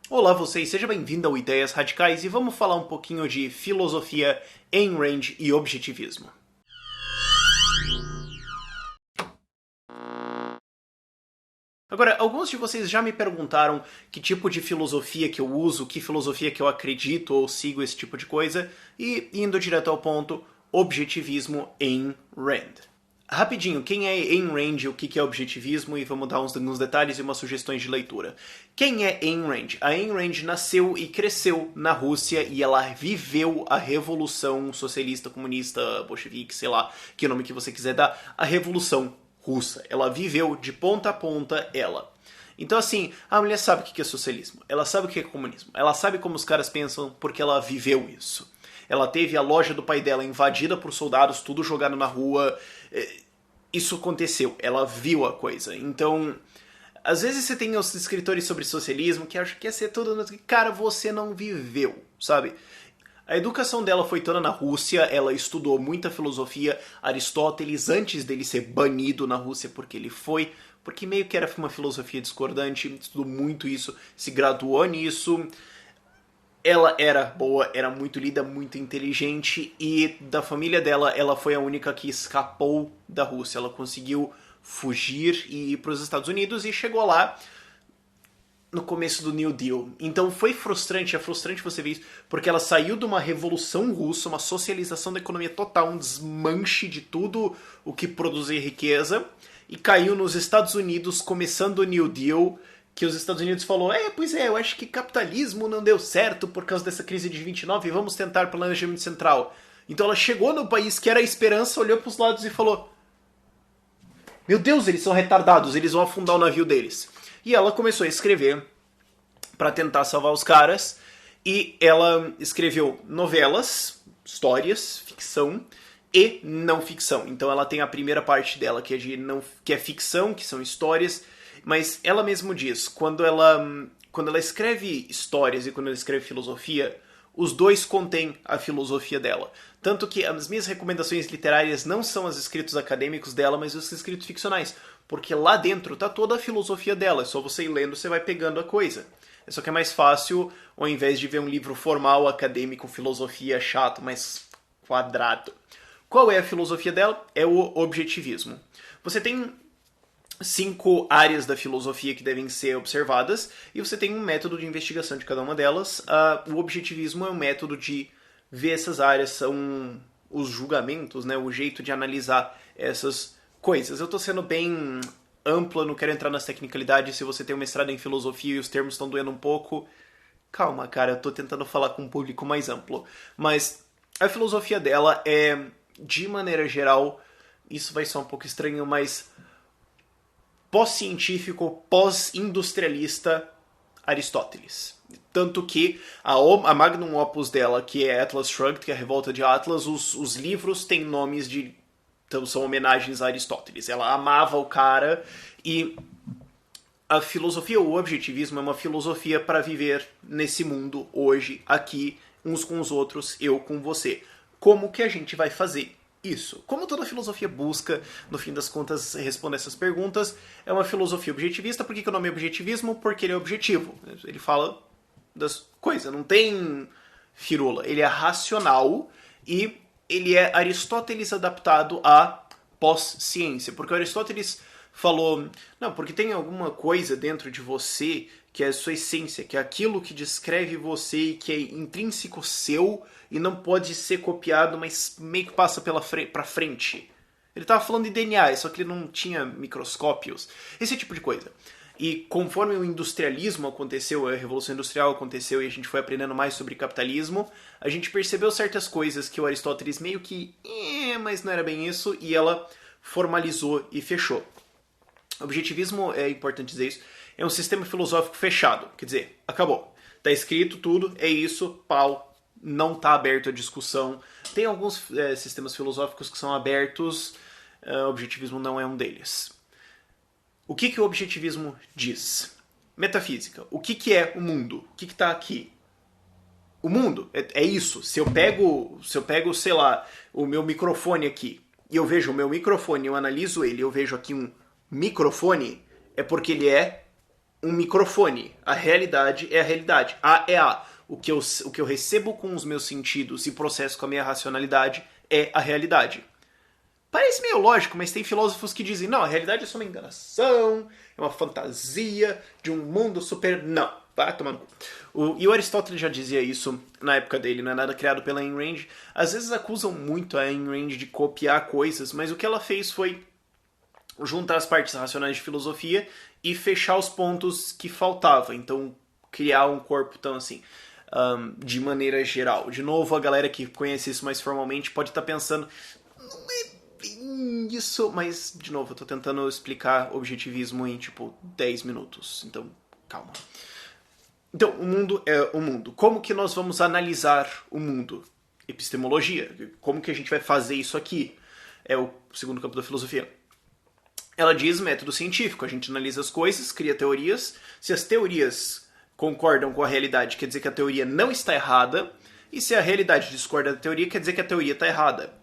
Olá vocês, seja bem-vindo ao Ideias Radicais e vamos falar um pouquinho de filosofia, Ayn Rand e objetivismo. Agora, alguns de vocês já me perguntaram que tipo de filosofia que eu uso, que filosofia que eu acredito ou sigo, esse tipo de coisa, e indo direto ao ponto, objetivismo Ayn Rand. Rapidinho, quem é Ayn Rand e o que é objetivismo? E vamos dar uns detalhes e umas sugestões de leitura. Quem é Ayn Rand? A Ayn Rand nasceu e cresceu na Rússia e ela viveu a revolução socialista, comunista, bolchevique, sei lá, que nome que você quiser dar, a revolução russa. Ela viveu de ponta a ponta ela. Então, assim, a mulher sabe o que é socialismo, ela sabe o que é comunismo, ela sabe como os caras pensam porque ela viveu isso. Ela teve a loja do pai dela invadida por soldados, tudo jogado na rua. Isso aconteceu, ela viu a coisa. Então, às vezes você tem os escritores sobre socialismo que acham que ia ser tudo... Cara, você não viveu, sabe? A educação dela foi toda na Rússia, ela estudou muita filosofia, Aristóteles, antes dele ser banido na Rússia, porque ele foi... Porque meio que era uma filosofia discordante, estudou muito isso, se graduou nisso... Ela era boa, era muito lida, muito inteligente e da família dela, ela foi a única que escapou da Rússia. Ela conseguiu fugir e ir para os Estados Unidos e chegou lá no começo do New Deal. Então foi frustrante, é frustrante você ver isso, porque ela saiu de uma revolução russa, uma socialização da economia total, um desmanche de tudo o que produzia riqueza, e caiu nos Estados Unidos, começando o New Deal, que os Estados Unidos falou, pois é, eu acho que capitalismo não deu certo por causa dessa crise de 29 e vamos tentar planejamento central. Então ela chegou no país que era a esperança, olhou para os lados e falou, meu Deus, eles são retardados, eles vão afundar o navio deles. E ela começou a escrever para tentar salvar os caras, e ela escreveu novelas, histórias, ficção e não ficção. Então ela tem a primeira parte dela que é ficção, que são histórias, mas ela mesma diz, quando ela escreve histórias e quando ela escreve filosofia, os dois contêm a filosofia dela. Tanto que as minhas recomendações literárias não são os escritos acadêmicos dela, mas os escritos ficcionais. Porque lá dentro tá toda a filosofia dela. É só você ir lendo, você vai pegando a coisa. É só que é mais fácil, ao invés de ver um livro formal, acadêmico, filosofia, chato, mais quadrado. Qual é a filosofia dela? É o objetivismo. Você tem 5 áreas da filosofia que devem ser observadas, e você tem um método de investigação de cada uma delas. O objetivismo é um método de ver essas áreas, são os julgamentos, né, o jeito de analisar essas coisas. Eu estou sendo bem ampla, não quero entrar nas tecnicalidades. Se você tem um mestrado em filosofia e os termos estão doendo um pouco, calma, cara, eu estou tentando falar com um público mais amplo. Mas a filosofia dela é, de maneira geral, isso vai ser um pouco estranho, mas pós-científico, pós-industrialista Aristóteles. Tanto que a magnum opus dela, que é Atlas Shrugged, que é a Revolta de Atlas, os livros têm nomes de... Então são homenagens a Aristóteles. Ela amava o cara e a filosofia, o objetivismo, é uma filosofia para viver nesse mundo, hoje, aqui, uns com os outros, eu com você. Como que a gente vai fazer isso? Como toda filosofia busca, no fim das contas, responder essas perguntas, é uma filosofia objetivista. Por que o nome é objetivismo? Porque ele é objetivo. Ele fala das coisas, não tem firula. Ele é racional e ele é Aristóteles adaptado à pós-ciência. Porque o Aristóteles falou, não, porque tem alguma coisa dentro de você que é a sua essência, que é aquilo que descreve você e que é intrínseco seu e não pode ser copiado, mas meio que passa pra frente. Ele estava falando de DNA, só que ele não tinha microscópios, esse tipo de coisa. E conforme o industrialismo aconteceu, a Revolução Industrial aconteceu e a gente foi aprendendo mais sobre capitalismo, a gente percebeu certas coisas que o Aristóteles meio que... mas não era bem isso, e ela formalizou e fechou. Objetivismo, é importante dizer isso, é um sistema filosófico fechado. Quer dizer, acabou. Tá escrito tudo, é isso, pau, não tá aberto a discussão. Tem alguns sistemas filosóficos que são abertos, o objetivismo não é um deles. O que o objetivismo diz? Metafísica. O que é o mundo? O que tá aqui? O mundo é isso. Se eu pego, sei lá, o meu microfone aqui, e eu vejo o meu microfone, eu analiso ele, eu vejo aqui um microfone, é porque ele é um microfone. A realidade é a realidade. A é A. O que eu recebo com os meus sentidos e processo com a minha racionalidade é a realidade. Parece meio lógico, mas tem filósofos que dizem, não, a realidade é só uma enganação, é uma fantasia de um mundo super... Não, vai tomar no cu. E o Aristóteles já dizia isso na época dele, não é nada criado pela Ayn Rand. Às vezes acusam muito a Ayn Rand de copiar coisas, mas o que ela fez foi juntar as partes racionais de filosofia e fechar os pontos que faltavam. Então, criar um corpo tão assim, de maneira geral. De novo, a galera que conhece isso mais formalmente pode estar pensando, não é bem isso, mas, de novo, eu tô tentando explicar objetivismo em, 10 minutos. Então, calma. Então, o mundo é o mundo. Como que nós vamos analisar o mundo? Epistemologia. Como que a gente vai fazer isso aqui? É o segundo campo da filosofia. Ela diz método científico. A gente analisa as coisas, cria teorias. Se as teorias concordam com a realidade, quer dizer que a teoria não está errada. E se a realidade discorda da teoria, quer dizer que a teoria está errada.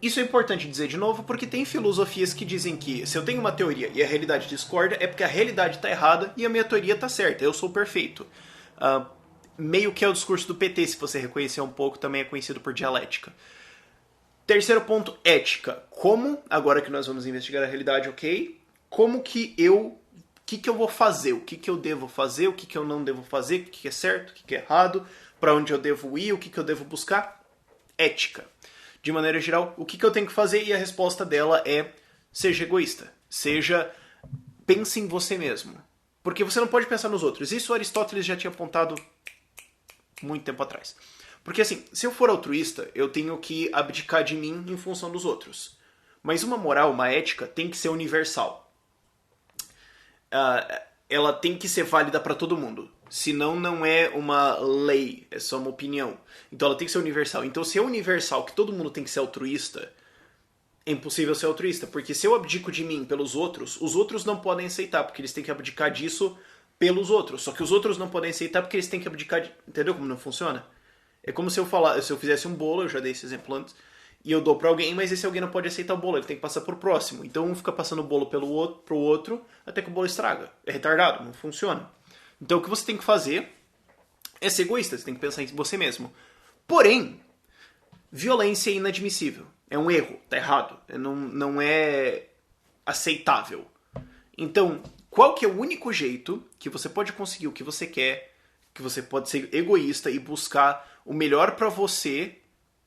Isso é importante dizer de novo, porque tem filosofias que dizem que se eu tenho uma teoria e a realidade discorda, é porque a realidade está errada e a minha teoria está certa. Eu sou perfeito. Meio que é o discurso do PT, se você reconhecer um pouco, também é conhecido por dialética. Terceiro ponto, ética. Como, agora que nós vamos investigar a realidade, ok? Como que eu... O que eu vou fazer? O que eu devo fazer? O que eu não devo fazer? O que é certo? O que é errado? Para onde eu devo ir? O que eu devo buscar? Ética. De maneira geral, o que eu tenho que fazer? E a resposta dela é: seja egoísta. Pense em você mesmo. Porque você não pode pensar nos outros. Isso Aristóteles já tinha apontado muito tempo atrás. Porque assim, se eu for altruísta, eu tenho que abdicar de mim em função dos outros. Mas uma moral, uma ética, tem que ser universal. Ela tem que ser válida para todo mundo. Senão não é uma lei, é só uma opinião. Então ela tem que ser universal. Então se é universal que todo mundo tem que ser altruísta, é impossível ser altruísta. Porque se eu abdico de mim pelos outros, os outros não podem aceitar, porque eles têm que abdicar disso pelos outros. Só que os outros não podem aceitar porque eles têm que abdicar de... Entendeu como não funciona? É como se eu fizesse um bolo, eu já dei esse exemplo antes, e eu dou pra alguém, mas esse alguém não pode aceitar o bolo, ele tem que passar pro próximo. Então um fica passando o bolo pro outro, até que o bolo estraga. É retardado, não funciona. Então o que você tem que fazer é ser egoísta, você tem que pensar em você mesmo. Porém, violência é inadmissível. É um erro, tá errado. Não é aceitável. Então, qual que é o único jeito que você pode conseguir o que você quer, que você pode ser egoísta e buscar o melhor pra você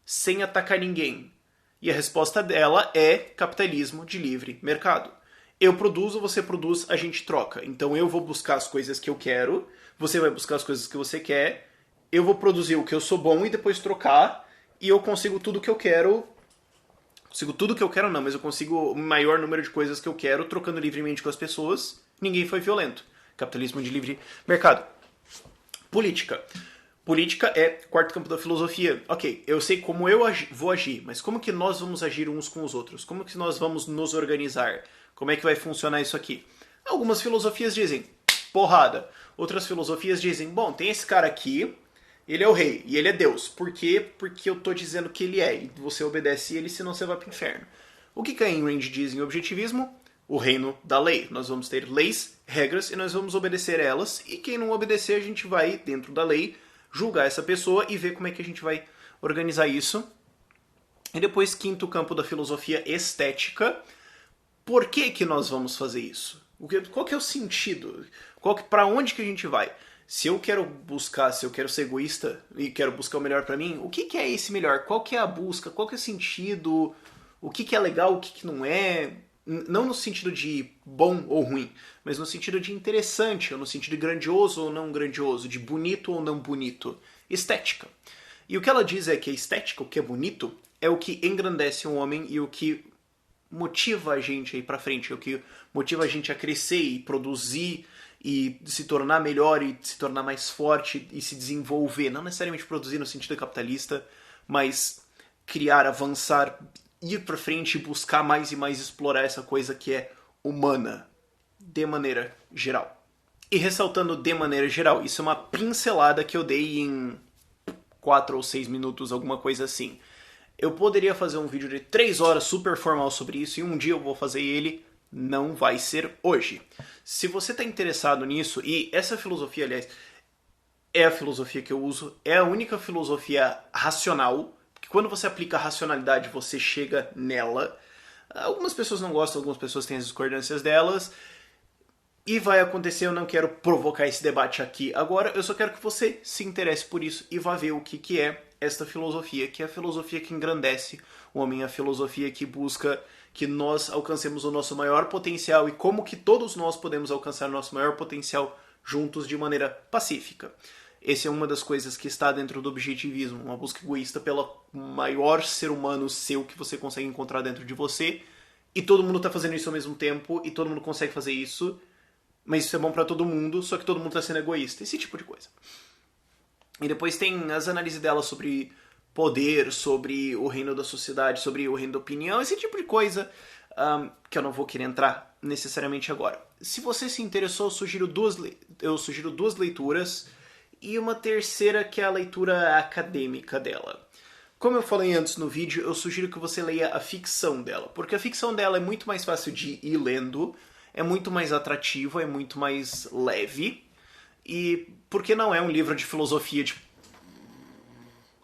sem atacar ninguém? E a resposta dela é capitalismo de livre mercado. Eu produzo, você produz, a gente troca. Então eu vou buscar as coisas que eu quero, você vai buscar as coisas que você quer, eu vou produzir o que eu sou bom e depois trocar, e eu consigo tudo que eu quero. Consigo tudo que eu quero não, mas eu consigo o maior número de coisas que eu quero, trocando livremente com as pessoas. Ninguém foi violento. Capitalismo de livre mercado. Política. Política é quarto campo da filosofia. Ok, eu sei como eu vou agir, mas como que nós vamos agir uns com os outros? Como que nós vamos nos organizar? Como é que vai funcionar isso aqui? Algumas filosofias dizem porrada. Outras filosofias dizem, bom, tem esse cara aqui, ele é o rei e ele é Deus. Por quê? Porque eu tô dizendo que ele é e você obedece ele, senão você vai pro inferno. O que a Ayn Rand diz em objetivismo? O reino da lei. Nós vamos ter leis, regras e nós vamos obedecer elas, e quem não obedecer a gente vai, dentro da lei, julgar essa pessoa e ver como é que a gente vai organizar isso. E depois, quinto campo da filosofia estética. Por que nós vamos fazer isso? Qual que é o sentido? Para onde que a gente vai? Se eu quero ser egoísta e quero buscar o melhor para mim, o que é esse melhor? Qual que é a busca? Qual que é o sentido? O que é legal, o que não é? Não no sentido de bom ou ruim, mas no sentido de interessante, ou no sentido de grandioso ou não grandioso, de bonito ou não bonito. Estética. E o que ela diz é que a estética, o que é bonito, é o que engrandece um homem e o que motiva a gente a ir pra frente, é o que motiva a gente a crescer e produzir e se tornar melhor e se tornar mais forte e se desenvolver. Não necessariamente produzir no sentido capitalista, mas criar, avançar, ir pra frente e buscar mais e mais explorar essa coisa que é humana, de maneira geral. E ressaltando de maneira geral, isso é uma pincelada que eu dei em 4 ou 6 minutos, alguma coisa assim. Eu poderia fazer um vídeo de 3 horas super formal sobre isso, e um dia eu vou fazer ele Não vai ser hoje. Se você está interessado nisso, e essa filosofia, aliás, é a filosofia que eu uso, é a única filosofia racional, que quando você aplica a racionalidade, você chega nela. Algumas pessoas não gostam, algumas pessoas têm as discordâncias delas, e vai acontecer, eu não quero provocar esse debate aqui agora, eu só quero que você se interesse por isso e vá ver o que é esta filosofia, que é a filosofia que engrandece o homem, a filosofia que busca que nós alcancemos o nosso maior potencial e como que todos nós podemos alcançar o nosso maior potencial juntos de maneira pacífica. Essa é uma das coisas que está dentro do objetivismo, uma busca egoísta pelo maior ser humano seu que você consegue encontrar dentro de você, e todo mundo está fazendo isso ao mesmo tempo, e todo mundo consegue fazer isso, mas isso é bom para todo mundo, só que todo mundo está sendo egoísta, esse tipo de coisa. E depois tem as análises dela sobre poder, sobre o reino da sociedade, sobre o reino da opinião, esse tipo de coisa que eu não vou querer entrar necessariamente agora. Se você se interessou, eu sugiro duas leituras e uma terceira que é a leitura acadêmica dela. Como eu falei antes no vídeo, eu sugiro que você leia a ficção dela, porque a ficção dela é muito mais fácil de ir lendo, é muito mais atrativa, é muito mais leve, e porque não é um livro de filosofia,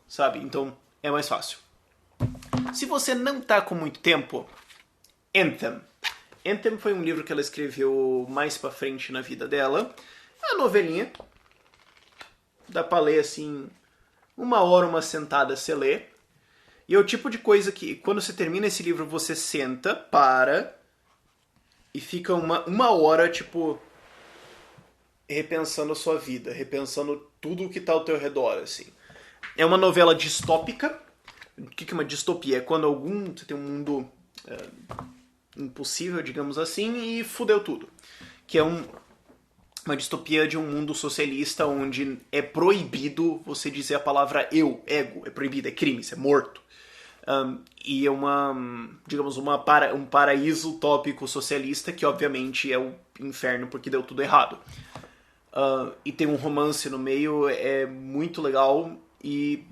sabe? Então é mais fácil. Se você não tá com muito tempo, Anthem. Anthem foi um livro que ela escreveu mais pra frente na vida dela. É uma novelinha. Dá pra ler assim, uma hora, uma sentada você lê. E é o tipo de coisa que, quando você termina esse livro, você senta, para e fica uma hora, tipo, repensando a sua vida, repensando tudo o que tá ao teu redor, assim. É uma novela distópica. O que é uma distopia? É quando você tem um mundo impossível, digamos assim, e fudeu tudo. Que é uma distopia de um mundo socialista onde é proibido você dizer a palavra eu, ego. É proibido, é crime, isso é morto. E é digamos, um paraíso utópico socialista que obviamente é o inferno porque deu tudo errado. E tem um romance no meio, é muito legal e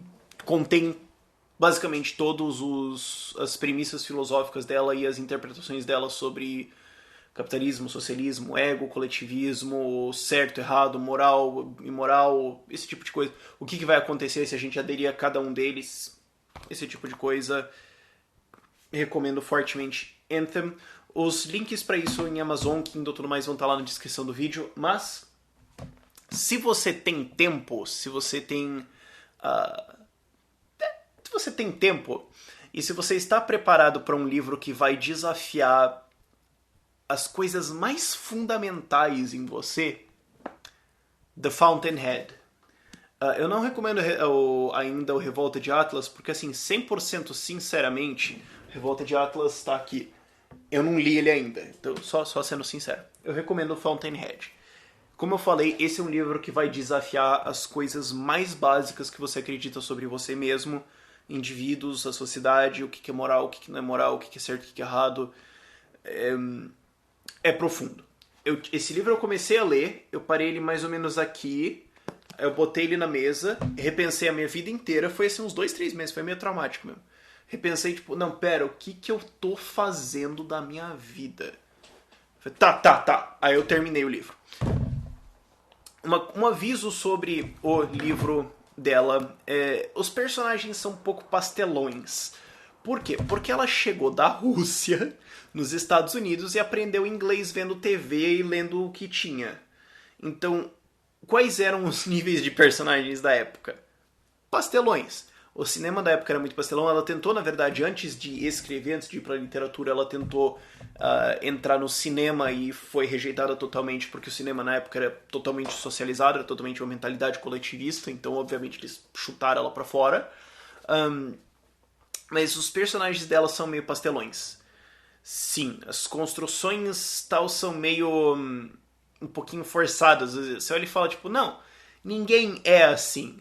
contém basicamente todas as premissas filosóficas dela e as interpretações dela sobre capitalismo, socialismo, ego, coletivismo, certo, errado, moral, imoral, esse tipo de coisa. O que vai acontecer se a gente aderir a cada um deles, esse tipo de coisa. Recomendo fortemente Anthem. Os links para isso em Amazon, Kindle e tudo mais vão estar lá na descrição do vídeo, mas se você tem tempo, se você tem tempo e se você está preparado para um livro que vai desafiar as coisas mais fundamentais em você, The Fountainhead. Eu não recomendo ainda o Revolta de Atlas, porque assim, 100% sinceramente, Revolta de Atlas está aqui. Eu não li ele ainda, então só sendo sincero. Eu recomendo o Fountainhead. Como eu falei, esse é um livro que vai desafiar as coisas mais básicas que você acredita sobre você mesmo, indivíduos, a sociedade, o que é moral, o que não é moral, o que é certo, o que é errado. É profundo. Esse livro eu comecei a ler, eu parei ele mais ou menos aqui, eu botei ele na mesa, repensei a minha vida inteira, foi assim uns 2, 3 meses, foi meio traumático mesmo. Repensei, tipo, não, pera, o que eu tô fazendo da minha vida? Falei, tá. Aí eu terminei o livro. Um aviso sobre o livro dela. Os personagens são um pouco pastelões. Por quê? Porque ela chegou da Rússia, nos Estados Unidos, e aprendeu inglês vendo TV e lendo o que tinha. Então, quais eram os níveis de personagens da época? Pastelões. O cinema da época era muito pastelão. Ela tentou, na verdade, antes de escrever, antes de ir para a literatura, ela tentou entrar no cinema e foi rejeitada totalmente, porque o cinema na época era totalmente socializado, era totalmente uma mentalidade coletivista, então, obviamente, eles chutaram ela para fora. Mas os personagens dela são meio pastelões. Sim, as construções tal são meio um pouquinho forçadas. Você olha e fala, tipo, não, ninguém é assim.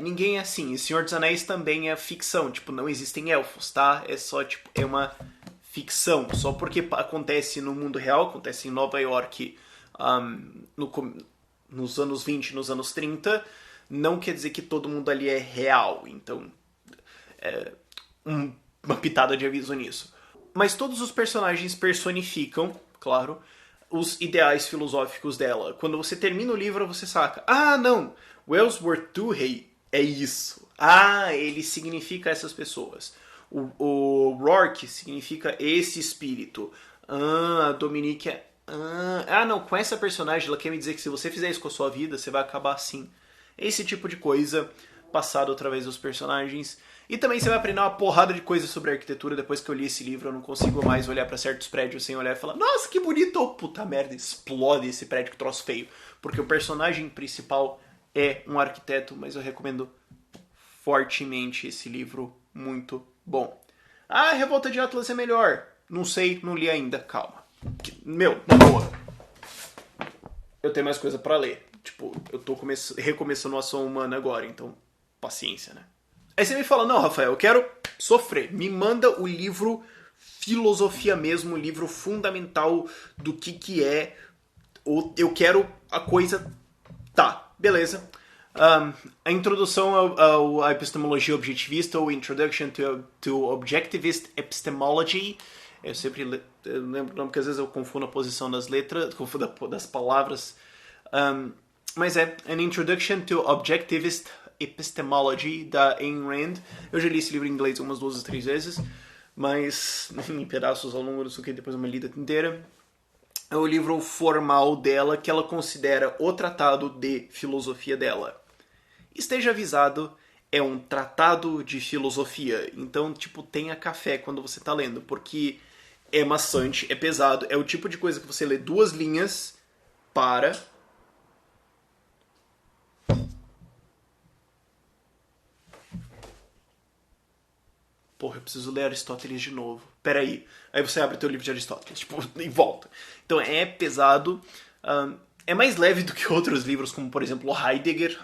Ninguém é assim. E Senhor dos Anéis também é ficção. Tipo, não existem elfos, tá? É só, tipo, é uma ficção. Só porque acontece no mundo real, acontece em Nova York nos anos 20, nos anos 30, não quer dizer que todo mundo ali é real. Então, uma pitada de aviso nisso. Mas todos os personagens personificam, claro, os ideais filosóficos dela. Quando você termina o livro, você saca, ah, não, Wellsworth Tuhey é isso. Ah, ele significa essas pessoas. O Rourke significa esse espírito. Ah, a Dominique é... Ah, não, com essa personagem ela quer me dizer que se você fizer isso com a sua vida, você vai acabar assim. Esse tipo de coisa passado através dos personagens. E também você vai aprender uma porrada de coisas sobre arquitetura. Depois que eu li esse livro, eu não consigo mais olhar pra certos prédios sem olhar e falar, nossa, que bonito! Oh, puta merda, explode esse prédio, que troço feio. Porque o personagem principal é um arquiteto, mas eu recomendo fortemente esse livro, muito bom. Ah, Revolta de Atlas é melhor. Não sei, não li ainda, calma. Meu, na boa. Eu tenho mais coisa pra ler. Tipo, eu tô recomeçando a ação humana agora, então paciência, né? Aí você me fala, não, Rafael, eu quero sofrer. Me manda o livro filosofia mesmo, o livro fundamental do que é. Eu quero a coisa... Tá, beleza. A introdução à epistemologia objetivista, ou Introduction to Objectivist Epistemology. Eu lembro o nome, porque às vezes eu confundo a posição das letras, confundo das palavras. Mas é An Introduction to Objectivist Epistemology, da Ayn Rand. Eu já li esse livro em inglês umas 2 ou 3 vezes, mas em pedaços ao longo do que depois uma lida inteira. É o livro formal dela, que ela considera o tratado de filosofia dela. Esteja avisado, é um tratado de filosofia. Então, tipo, tenha café quando você tá lendo, porque é maçante, é pesado, é o tipo de coisa que você lê 2 linhas, para... Porra, eu preciso ler Aristóteles de novo. Peraí. Aí você abre o teu livro de Aristóteles, tipo, e volta. Então é pesado. É mais leve do que outros livros, como por exemplo Heidegger.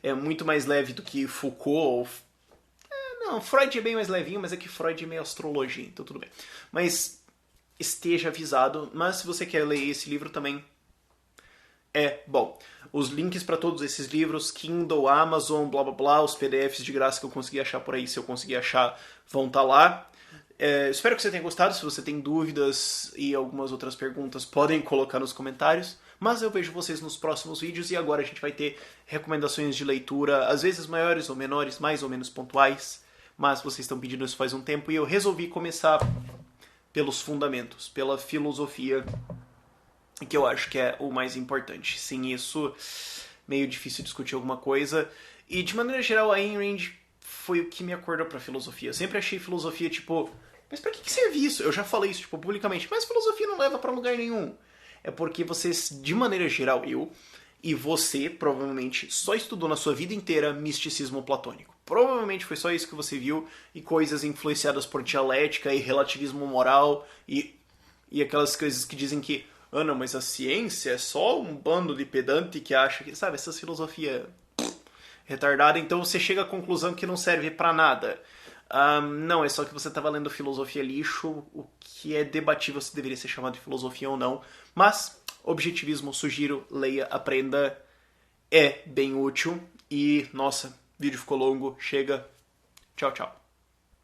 É muito mais leve do que Foucault. Não, Freud é bem mais levinho, mas é que Freud é meio astrologia, então tudo bem. Mas esteja avisado. Mas se você quer ler esse livro também, é bom. Os links para todos esses livros, Kindle, Amazon, blá blá blá, os PDFs de graça que eu consegui achar por aí, se eu conseguir achar, vão estar lá. Espero que você tenha gostado. Se você tem dúvidas e algumas outras perguntas, podem colocar nos comentários. Mas eu vejo vocês nos próximos vídeos e agora a gente vai ter recomendações de leitura, às vezes maiores ou menores, mais ou menos pontuais. Mas vocês estão pedindo isso faz um tempo e eu resolvi começar pelos fundamentos, pela filosofia, que eu acho que é o mais importante. Sem isso, meio difícil discutir alguma coisa. E de maneira geral, a Ayn Rand foi o que me acordou pra filosofia. Eu sempre achei filosofia, tipo, mas pra que serve isso? Eu já falei isso, tipo, publicamente, mas filosofia não leva pra lugar nenhum. É porque vocês, de maneira geral, eu e você, provavelmente, só estudou na sua vida inteira misticismo platônico. Provavelmente foi só isso que você viu, e coisas influenciadas por dialética e relativismo moral, e aquelas coisas que dizem que ah, não, mas a ciência é só um bando de pedante que acha que, sabe, essas filosofias retardada, então você chega à conclusão que não serve pra nada. Não, é só que você estava lendo filosofia lixo, o que é debatível se deveria ser chamado de filosofia ou não. Mas, objetivismo, sugiro, leia, aprenda, é bem útil. E, nossa, o vídeo ficou longo, chega. Tchau, tchau.